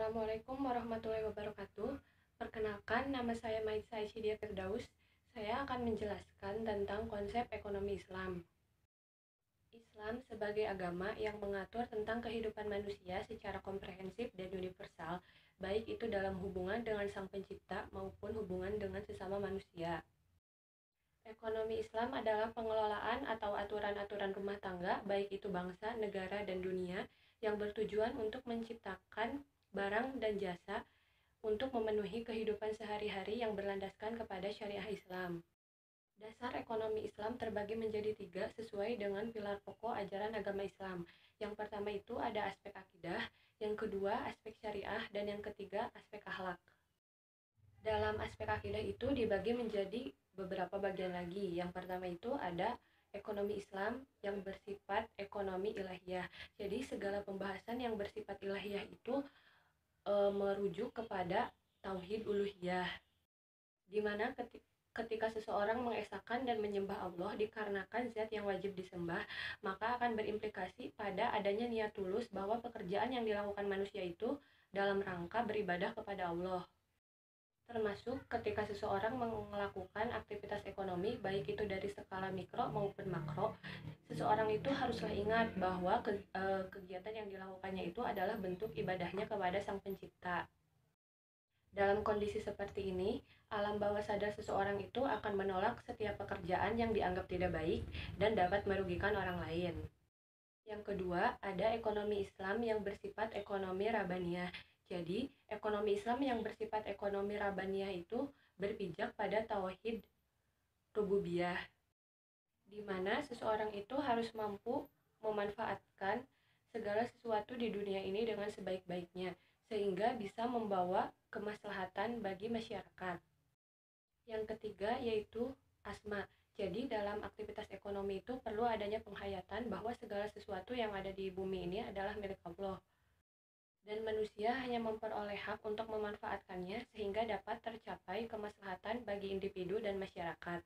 Assalamualaikum warahmatullahi wabarakatuh. Perkenalkan, nama saya Maitza Aisyidiyah Firdaus. Saya akan menjelaskan tentang konsep ekonomi Islam. Islam sebagai agama yang mengatur tentang kehidupan manusia secara komprehensif dan universal, baik itu dalam hubungan dengan Sang Pencipta maupun hubungan dengan sesama manusia. Ekonomi Islam adalah pengelolaan atau aturan-aturan rumah tangga, baik itu bangsa, negara, dan dunia, yang bertujuan untuk menciptakan barang dan jasa untuk memenuhi kehidupan sehari-hari yang berlandaskan kepada syariah Islam. Dasar ekonomi Islam terbagi menjadi tiga sesuai dengan pilar pokok ajaran agama Islam. Yang pertama itu ada aspek akidah, yang kedua aspek syariah, dan yang ketiga aspek akhlak. Dalam aspek akidah itu dibagi menjadi beberapa bagian lagi. Yang pertama itu ada ekonomi Islam yang bersifat ekonomi ilahiyah. Jadi segala pembahasan yang bersifat ilahiyah itu merujuk kepada tauhid uluhiyah, di mana ketika seseorang mengesahkan dan menyembah Allah dikarenakan zat yang wajib disembah, maka akan berimplikasi pada adanya niat tulus bahwa pekerjaan yang dilakukan manusia itu dalam rangka beribadah kepada Allah. Termasuk ketika seseorang melakukan aktivitas ekonomi, baik itu dari skala mikro maupun makro, seseorang itu haruslah ingat bahwa kegiatan yang dilakukannya itu adalah bentuk ibadahnya kepada Sang Pencipta. Dalam kondisi seperti ini, alam bawah sadar seseorang itu akan menolak setiap pekerjaan yang dianggap tidak baik dan dapat merugikan orang lain. Yang kedua, ada ekonomi Islam yang bersifat ekonomi rabaniyah. Jadi, ekonomi Islam yang bersifat ekonomi rabaniyah itu berpijak pada tauhid rububiyah, di mana seseorang itu harus mampu memanfaatkan segala sesuatu di dunia ini dengan sebaik-baiknya, sehingga bisa membawa kemaslahatan bagi masyarakat. Yang ketiga yaitu asma. Jadi dalam aktivitas ekonomi itu perlu adanya penghayatan bahwa segala sesuatu yang ada di bumi ini adalah milik Allah, dan manusia hanya memperoleh hak untuk memanfaatkannya sehingga dapat tercapai kemaslahatan bagi individu dan masyarakat.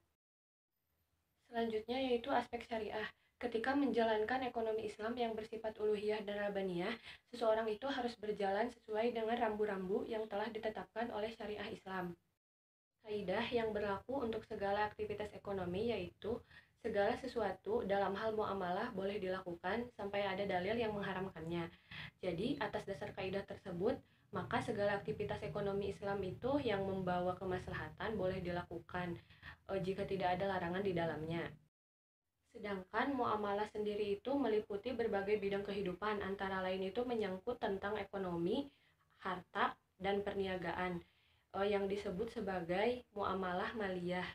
Selanjutnya yaitu aspek syariah. Ketika menjalankan ekonomi Islam yang bersifat uluhiyah dan rabaniyah, seseorang itu harus berjalan sesuai dengan rambu-rambu yang telah ditetapkan oleh syariah Islam. Kaidah yang berlaku untuk segala aktivitas ekonomi yaitu segala sesuatu dalam hal muamalah boleh dilakukan sampai ada dalil yang mengharamkannya. Jadi, atas dasar kaidah tersebut, maka segala aktivitas ekonomi Islam itu yang membawa kemaslahatan boleh dilakukan jika tidak ada larangan di dalamnya. Sedangkan muamalah sendiri itu meliputi berbagai bidang kehidupan, antara lain itu menyangkut tentang ekonomi, harta, dan perniagaan yang disebut sebagai muamalah maliyah.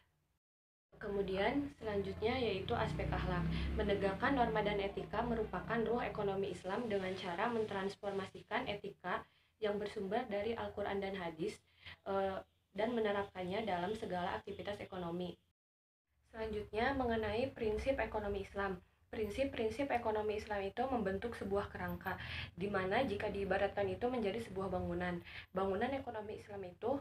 Kemudian selanjutnya yaitu aspek akhlak. Menegakkan norma dan etika merupakan ruh ekonomi Islam dengan cara mentransformasikan etika yang bersumber dari Al-Quran dan hadis dan menerapkannya dalam segala aktivitas ekonomi. Selanjutnya mengenai prinsip ekonomi Islam. Prinsip-prinsip ekonomi Islam itu membentuk sebuah kerangka, di mana jika diibaratkan itu menjadi sebuah bangunan. Bangunan ekonomi Islam itu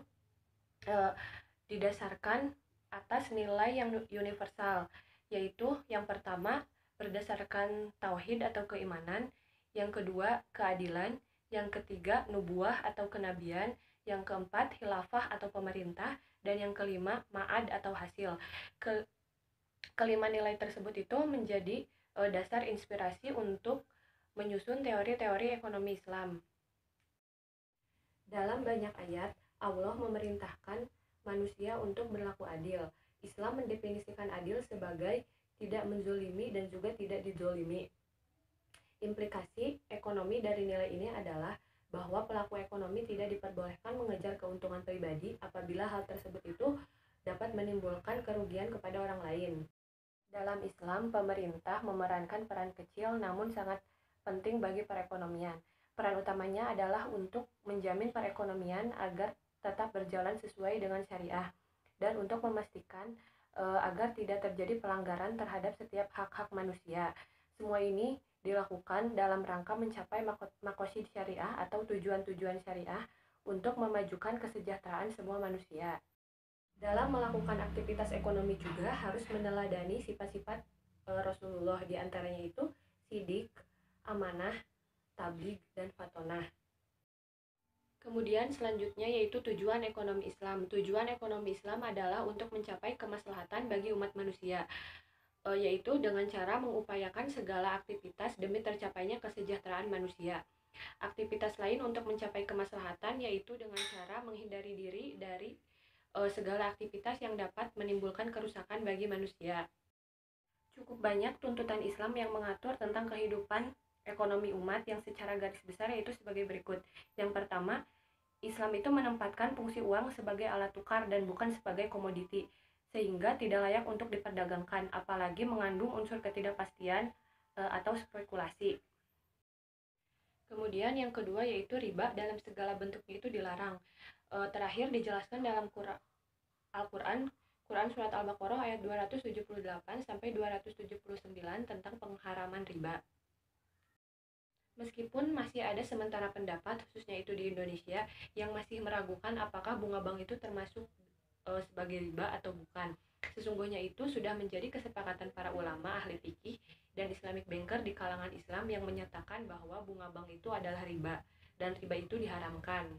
didasarkan atas nilai yang universal, yaitu yang pertama berdasarkan tauhid atau keimanan, yang kedua keadilan, yang ketiga nubuah atau kenabian, yang keempat khilafah atau pemerintah, dan yang kelima ma'ad atau hasil. Kelima nilai tersebut itu menjadi dasar inspirasi untuk menyusun teori-teori ekonomi Islam. Dalam banyak ayat, Allah memerintahkan manusia untuk berlaku adil. Islam mendefinisikan adil sebagai tidak menzolimi dan juga tidak dizolimi. Implikasi ekonomi dari nilai ini adalah bahwa pelaku ekonomi tidak diperbolehkan mengejar keuntungan pribadi apabila hal tersebut itu dapat menimbulkan kerugian kepada orang lain. Dalam Islam, pemerintah memerankan peran kecil namun sangat penting bagi perekonomian. Peran utamanya adalah untuk menjamin perekonomian agar tetap berjalan sesuai dengan syariah dan untuk memastikan agar tidak terjadi pelanggaran terhadap setiap hak-hak manusia. Semua ini dilakukan dalam rangka mencapai maqasid syariah atau tujuan-tujuan syariah untuk memajukan kesejahteraan semua manusia. Dalam melakukan aktivitas ekonomi juga harus meneladani sifat-sifat Rasulullah, diantaranya itu sidik, amanah, tabligh, dan fatonah. Kemudian selanjutnya yaitu tujuan ekonomi Islam. Tujuan ekonomi Islam adalah untuk mencapai kemaslahatan bagi umat manusia, yaitu dengan cara mengupayakan segala aktivitas demi tercapainya kesejahteraan manusia. Aktivitas lain untuk mencapai kemaslahatan yaitu dengan cara menghindari diri dari segala aktivitas yang dapat menimbulkan kerusakan bagi manusia. Cukup banyak tuntutan Islam yang mengatur tentang kehidupan ekonomi umat yang secara garis besar yaitu sebagai berikut. Yang pertama, Islam itu menempatkan fungsi uang sebagai alat tukar dan bukan sebagai komoditi, sehingga tidak layak untuk diperdagangkan, apalagi mengandung unsur ketidakpastian atau spekulasi. Kemudian yang kedua yaitu riba dalam segala bentuknya itu dilarang. Terakhir dijelaskan dalam Al-Quran, Quran Surat Al-Baqarah ayat 278 sampai 279 tentang pengharaman riba. Meskipun masih ada sementara pendapat, khususnya itu di Indonesia, yang masih meragukan apakah bunga bank itu termasuk sebagai riba atau bukan. Sesungguhnya itu sudah menjadi kesepakatan para ulama, ahli fikih, dan Islamic banker di kalangan Islam yang menyatakan bahwa bunga bank itu adalah riba, dan riba itu diharamkan.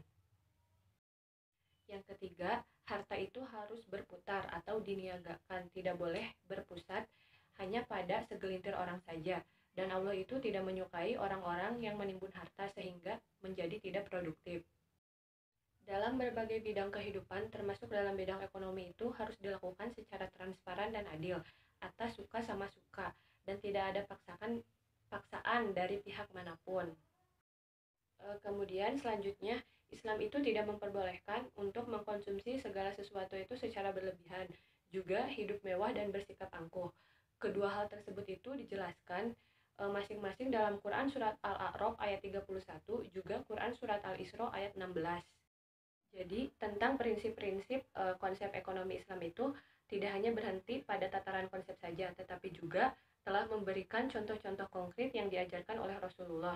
Yang ketiga, harta itu harus berputar atau diniagakan, tidak boleh berpusat hanya pada segelintir orang saja. Dan Allah itu tidak menyukai orang-orang yang menimbun harta sehingga menjadi tidak produktif. Dalam berbagai bidang kehidupan, termasuk dalam bidang ekonomi itu harus dilakukan secara transparan dan adil, atas suka sama suka, dan tidak ada paksaan dari pihak manapun. Kemudian selanjutnya, Islam itu tidak memperbolehkan untuk mengkonsumsi segala sesuatu itu secara berlebihan, juga hidup mewah dan bersikap angkuh. Kedua hal tersebut itu dijelaskan masing-masing dalam Quran Surat Al-A'raf ayat 31, juga Quran Surat Al-Isra ayat 16. Jadi tentang prinsip-prinsip konsep ekonomi Islam itu tidak hanya berhenti pada tataran konsep saja, tetapi juga telah memberikan contoh-contoh konkret yang diajarkan oleh Rasulullah,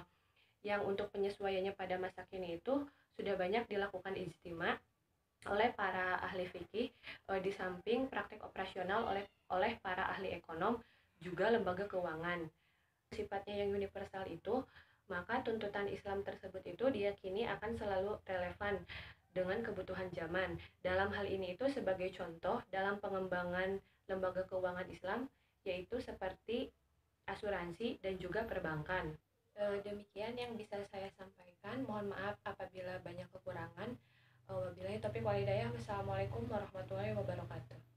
yang untuk penyesuaiannya pada masa kini itu sudah banyak dilakukan ijtima oleh para ahli fikih, di samping praktik operasional oleh para ahli ekonom, juga lembaga keuangan. Sifatnya yang universal itu, maka tuntutan Islam tersebut itu diyakini akan selalu relevan dengan kebutuhan zaman. Dalam hal ini itu sebagai contoh dalam pengembangan lembaga keuangan Islam, yaitu seperti asuransi dan juga perbankan. Demikian yang bisa saya sampaikan. Mohon maaf apabila banyak kekurangan. Wabillahi taufiq wal hidayah. Wassalamualaikum warahmatullahi wabarakatuh.